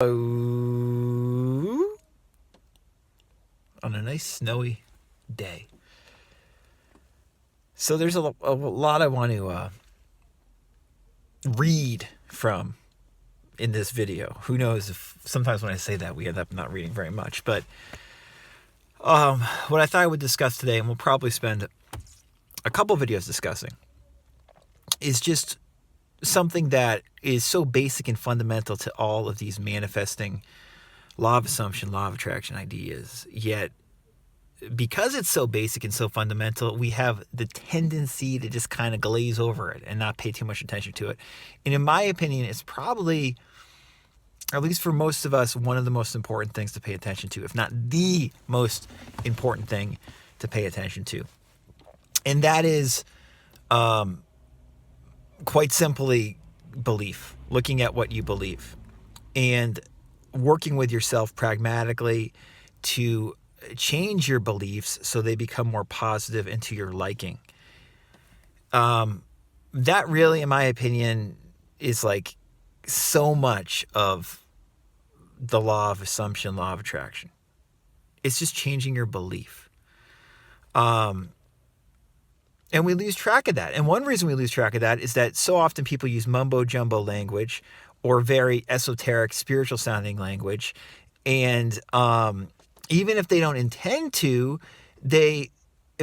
On a nice snowy day. So there's a lot I want to read from in this video. Who knows if sometimes when I say that we end up not reading very much. But what I thought I would discuss today, and we'll probably spend a couple videos discussing, is just something that is so basic and fundamental to all of these manifesting law of assumption, law of attraction ideas. Yet, because it's so basic and so fundamental, we have the tendency to just kind of glaze over it and not pay too much attention to it. And in my opinion, it's probably, at least for most of us, one of the most important things to pay attention to, if not the most important thing to pay attention to. And that is quite simply belief, looking at what you believe and working with yourself pragmatically to change your beliefs so they become more positive and to your liking. That really, in my opinion, is like so much of the law of assumption, law of attraction. It's just changing your belief. And we lose track of that. And one reason we lose track of that is that so often people use mumbo jumbo language or very esoteric, spiritual sounding language. And even if they don't intend to, they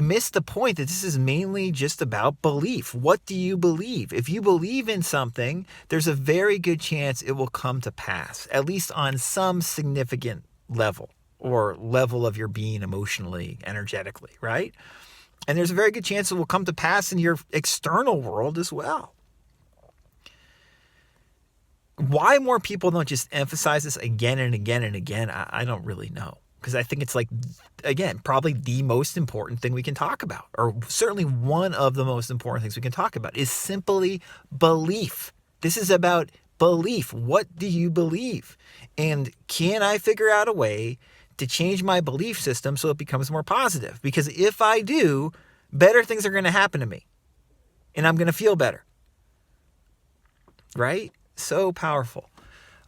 miss the point that this is mainly just about belief. What do you believe? If you believe in something, there's a very good chance it will come to pass, at least on some significant level or level of your being emotionally, energetically, right? And there's a very good chance it will come to pass in your external world as well. Why more people don't just emphasize this again and again and again, I don't really know. Because I think it's like, again, probably the most important thing we can talk about, or certainly one of the most important things we can talk about, is simply belief. This is about belief. What do you believe? And can I figure out a way to change my belief system so it becomes more positive? Because if I do, better things are going to happen to me. And I'm going to feel better. Right? So powerful.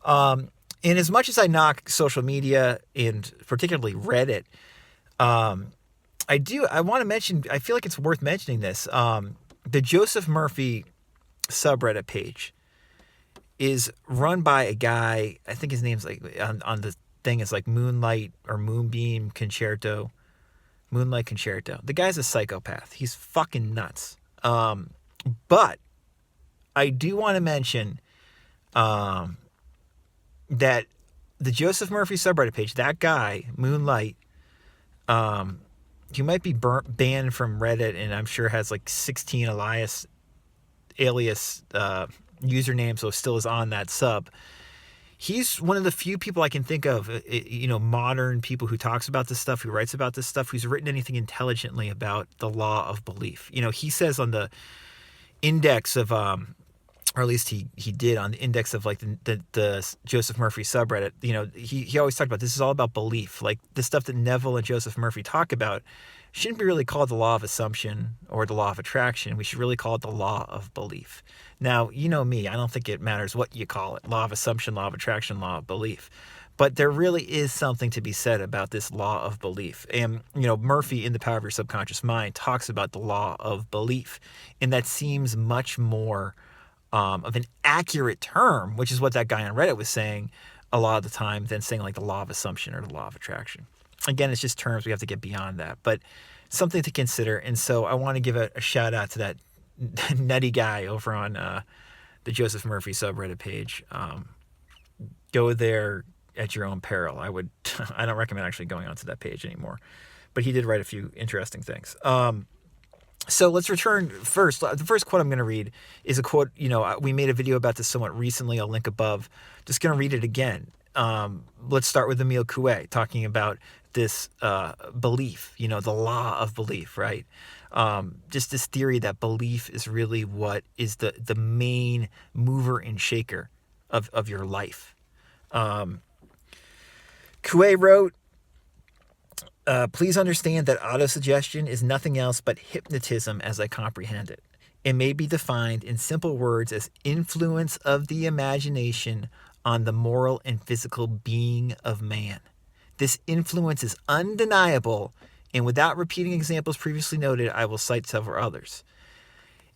And as much as I knock social media and particularly Reddit, I want to mention, I feel like it's worth mentioning this. The Joseph Murphy subreddit page is run by a guy, I think his name's like on the thing is like Moonlight or Moonbeam Concerto. Moonlight Concerto. The guy's a psychopath. He's fucking nuts. But I do want to mention that the Joseph Murphy subreddit page, that guy, Moonlight, he might be banned from Reddit, and I'm sure has like 16 alias usernames, so still is on that sub. He's one of the few people I can think of, modern people who talks about this stuff, who writes about this stuff, who's written anything intelligently about the law of belief. He says on the index of, or at least he did on the index of like the Joseph Murphy subreddit, he always talked about this is all about belief. Like the stuff that Neville and Joseph Murphy talk about shouldn't be really called the law of assumption or the law of attraction. We should really call it the law of belief. Now, you know me, I don't think it matters what you call it, law of assumption, law of attraction, law of belief. But there really is something to be said about this law of belief. And, Murphy in The Power of Your Subconscious Mind talks about the law of belief. And that seems much more of an accurate term, which is what that guy on Reddit was saying a lot of the time, than saying like the law of assumption or the law of attraction. Again, it's just terms. We have to get beyond that. But something to consider. And so I want to give a shout out to that nutty guy over on the Joseph Murphy subreddit page. Go there at your own peril. I don't recommend actually going onto that page anymore, but he did write a few interesting things. So let's return first. The first quote I'm going to read is a quote, we made a video about this somewhat recently. I'll link above. Just going to read it again. Let's start with Emile Coué talking about this belief, the law of belief, right? Just this theory that belief is really what is the main mover and shaker of your life. Coué wrote, please understand that autosuggestion is nothing else but hypnotism as I comprehend it. It may be defined in simple words as influence of the imagination on the moral and physical being of man. This influence is undeniable, and without repeating examples previously noted, I will cite several others.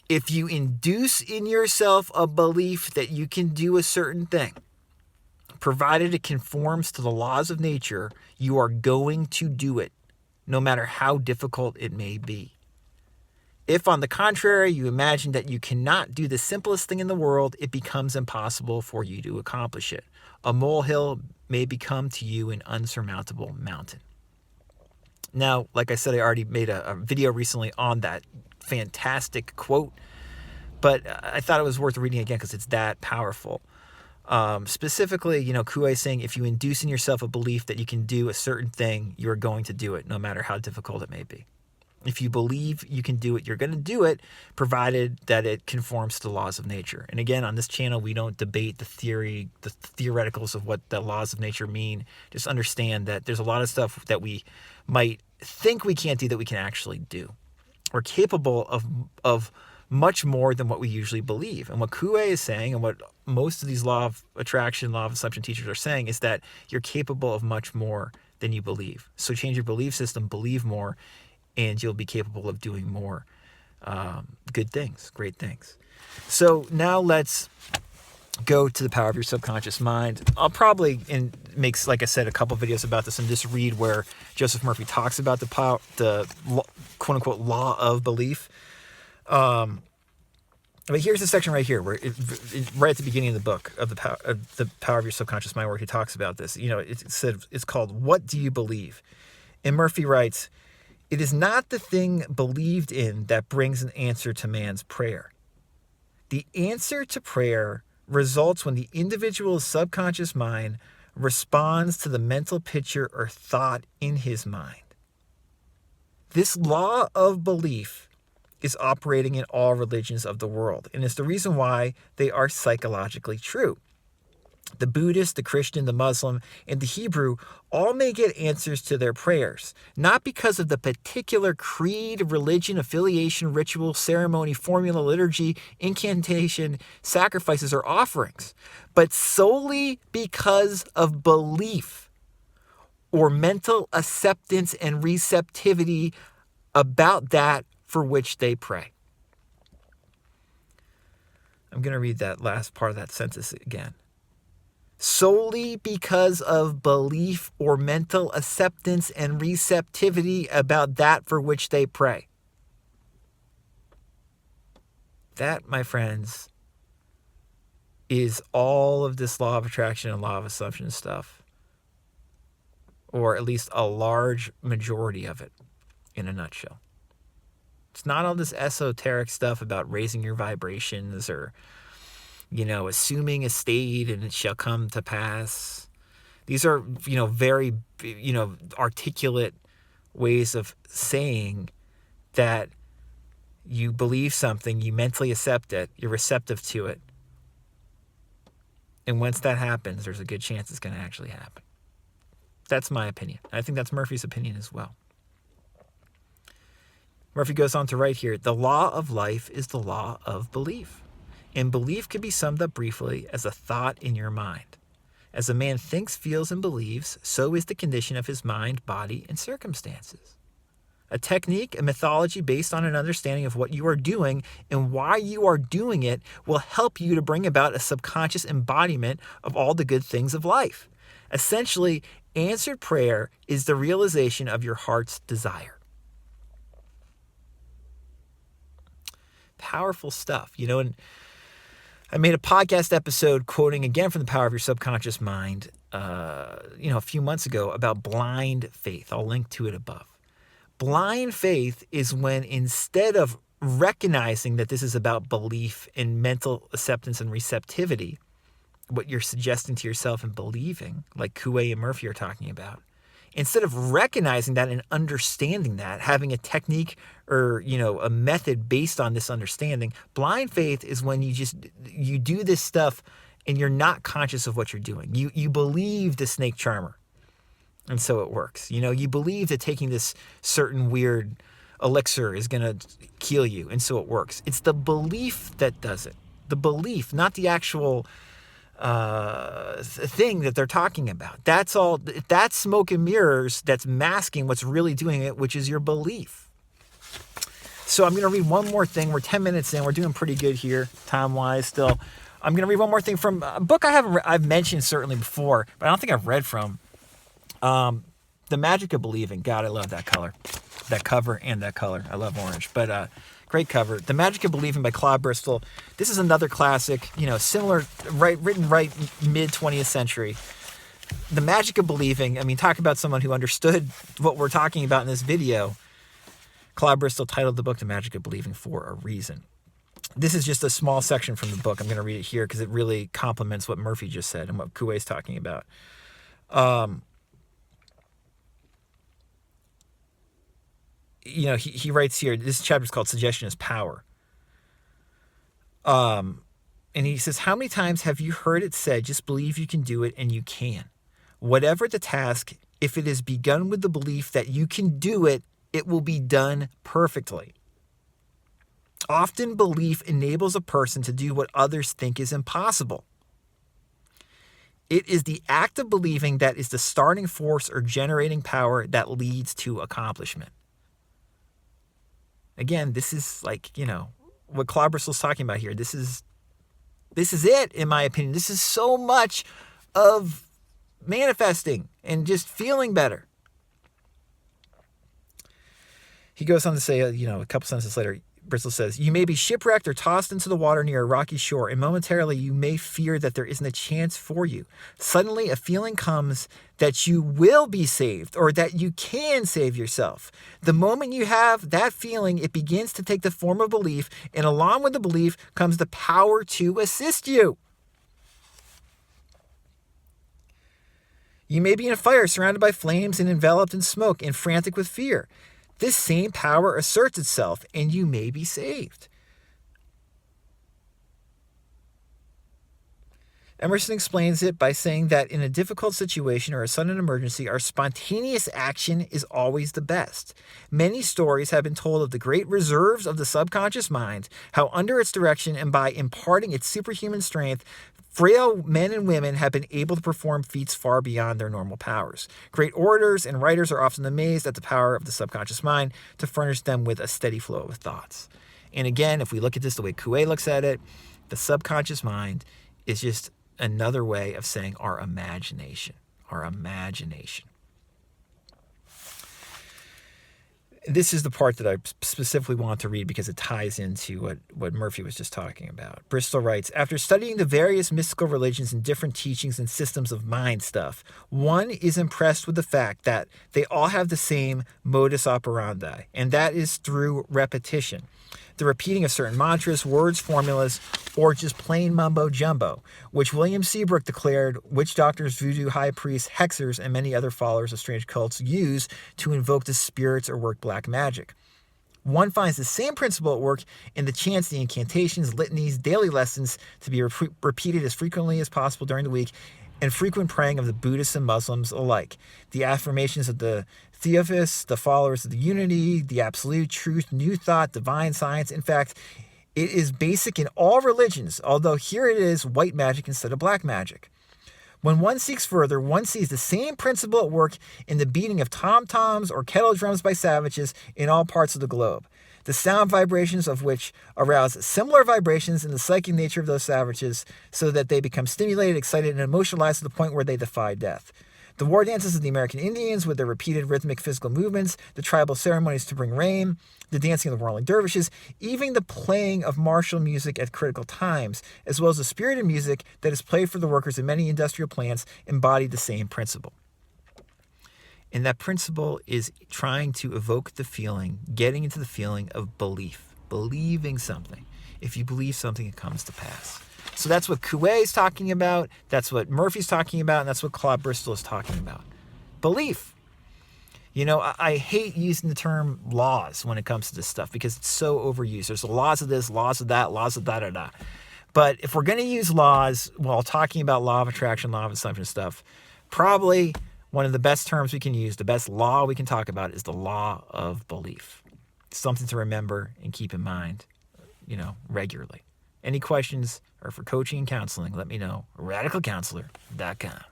If you induce in yourself a belief that you can do a certain thing, provided it conforms to the laws of nature, you are going to do it, no matter how difficult it may be. If, on the contrary, you imagine that you cannot do the simplest thing in the world, it becomes impossible for you to accomplish it. A molehill may become to you an unsurmountable mountain. Now, like I said, I already made a video recently on that fantastic quote, but I thought it was worth reading again because it's that powerful. Specifically, Coué is saying, if you induce in yourself a belief that you can do a certain thing, you're going to do it, no matter how difficult it may be. If you believe you can do it, you're going to do it, provided that it conforms to the laws of nature. And again, on this channel, we don't debate the theoreticals of what the laws of nature mean. Just understand that there's a lot of stuff that we might think we can't do that we can actually do. We're capable of much more than what we usually believe. And what Coué is saying, and what most of these law of attraction, law of assumption teachers are saying, is that you're capable of much more than you believe. So change your belief system, believe more, and you'll be capable of doing more good things, great things. So now let's go to the power of your subconscious mind. I'll probably make, like I said, a couple videos about this and just read where Joseph Murphy talks about the quote unquote law of belief. But here's the section right here, where right at the beginning of the book of the power of your subconscious mind, where he talks about this. It's called "What Do You Believe?" And Murphy writes, "It is not the thing believed in that brings an answer to man's prayer. The answer to prayer results when the individual's subconscious mind responds to the mental picture or thought in his mind. This law of belief is operating in all religions of the world, and is the reason why they are psychologically true. The Buddhist, the Christian, the Muslim, and the Hebrew all may get answers to their prayers, not because of the particular creed, religion, affiliation, ritual, ceremony, formula, liturgy, incantation, sacrifices, or offerings, but solely because of belief or mental acceptance and receptivity about that for which they pray." I'm going to read that last part of that sentence again. Solely because of belief or mental acceptance and receptivity about that for which they pray. That, my friends, is all of this law of attraction and law of assumption stuff, or at least a large majority of it in a nutshell. It's not all this esoteric stuff about raising your vibrations or assuming a state and it shall come to pass. These are, very, articulate ways of saying that you believe something, you mentally accept it, you're receptive to it. And once that happens, there's a good chance it's going to actually happen. That's my opinion. I think that's Murphy's opinion as well. Murphy goes on to write here, "The law of life is the law of belief. And belief can be summed up briefly as a thought in your mind. As a man thinks, feels, and believes, so is the condition of his mind, body, and circumstances. A technique, a methodology based on an understanding of what you are doing and why you are doing it will help you to bring about a subconscious embodiment of all the good things of life. Essentially, answered prayer is the realization of your heart's desire." Powerful stuff, and I made a podcast episode quoting again from the power of your subconscious mind, a few months ago about blind faith. I'll link to it above. Blind faith is when, instead of recognizing that this is about belief and mental acceptance and receptivity, what you're suggesting to yourself and believing, like Coué and Murphy are talking about, instead of recognizing that and understanding that, having a technique or, a method based on this understanding, blind faith is when you do this stuff and you're not conscious of what you're doing. You believe the snake charmer, and so it works. You believe that taking this certain weird elixir is going to heal you, and so it works. It's the belief that does it. The belief, not the actual thing that they're talking about. That's all. That's smoke and mirrors that's masking what's really doing it, which is your belief. So I'm going to read one more thing. We're 10 minutes in. We're doing pretty good here, time-wise still. I'm going to read one more thing from a book I've mentioned certainly before, but I don't think I've read from. The Magic of Believing. God, I love that color. That cover and that color. I love orange. But great cover. The Magic of Believing by Claude Bristol. This is another classic, similar, written right mid-20th century. The Magic of Believing. I mean, talk about someone who understood what we're talking about in this video. Claude Bristol titled the book The Magic of Believing for a reason. This is just a small section from the book. I'm going to read it here because it really complements what Murphy just said and what Coué's talking about. He writes here, this chapter is called Suggestion is Power. And he says, how many times have you heard it said, just believe you can do it and you can? Whatever the task, if it is begun with the belief that you can do it, it will be done perfectly. Often belief enables a person to do what others think is impossible. It is the act of believing that is the starting force or generating power that leads to accomplishment. Again, this is what Claude Bristol's talking about here. This is it, in my opinion. This is so much of manifesting and just feeling better. He goes on to say, a couple sentences later, Bristol says, you may be shipwrecked or tossed into the water near a rocky shore, and momentarily you may fear that there isn't a chance for you. Suddenly a feeling comes that you will be saved or that you can save yourself. The moment you have that feeling, it begins to take the form of belief, and along with the belief comes the power to assist you. You may be in a fire surrounded by flames and enveloped in smoke and frantic with fear. This same power asserts itself, and you may be saved. Emerson explains it by saying that in a difficult situation or a sudden emergency, our spontaneous action is always the best. Many stories have been told of the great reserves of the subconscious mind, how under its direction and by imparting its superhuman strength, frail men and women have been able to perform feats far beyond their normal powers. Great orators and writers are often amazed at the power of the subconscious mind to furnish them with a steady flow of thoughts. And again, if we look at this the way Coué looks at it, the subconscious mind is just another way of saying our imagination. Our imagination. This is the part that I specifically want to read because it ties into what Murphy was just talking about. Bristol writes, after studying the various mystical religions and different teachings and systems of mind stuff, one is impressed with the fact that they all have the same modus operandi, and that is through repetition. The repeating of certain mantras, words, formulas, or just plain mumbo-jumbo, which William Seabrook declared witch doctors, voodoo high priests, hexers, and many other followers of strange cults use to invoke the spirits or work black magic. One finds the same principle at work in the chants, the incantations, litanies, daily lessons to be repeated as frequently as possible during the week, and frequent praying of the Buddhists and Muslims alike. The affirmations of the Theosophists, the followers of the unity, the absolute truth, new thought, divine science. In fact, it is basic in all religions, although here it is white magic instead of black magic. When one seeks further, one sees the same principle at work in the beating of tom-toms or kettle drums by savages in all parts of the globe, the sound vibrations of which arouse similar vibrations in the psychic nature of those savages so that they become stimulated, excited, and emotionalized to the point where they defy death. The war dances of the American Indians with their repeated rhythmic physical movements, the tribal ceremonies to bring rain, the dancing of the whirling dervishes, even the playing of martial music at critical times, as well as the spirited music that is played for the workers in many industrial plants, embody the same principle. And that principle is trying to evoke the feeling, getting into the feeling of belief, believing something. If you believe something, it comes to pass. So that's what Coué is talking about, that's what Murphy's talking about, and that's what Claude Bristol is talking about. Belief. I hate using the term laws when it comes to this stuff because it's so overused. There's laws of this, laws of that, laws of da-da-da. But if we're going to use laws while talking about law of attraction, law of assumption stuff, probably one of the best terms we can use, the best law we can talk about is the law of belief. Something to remember and keep in mind, regularly. Any questions or for coaching and counseling, let me know. RadicalCounselor.com.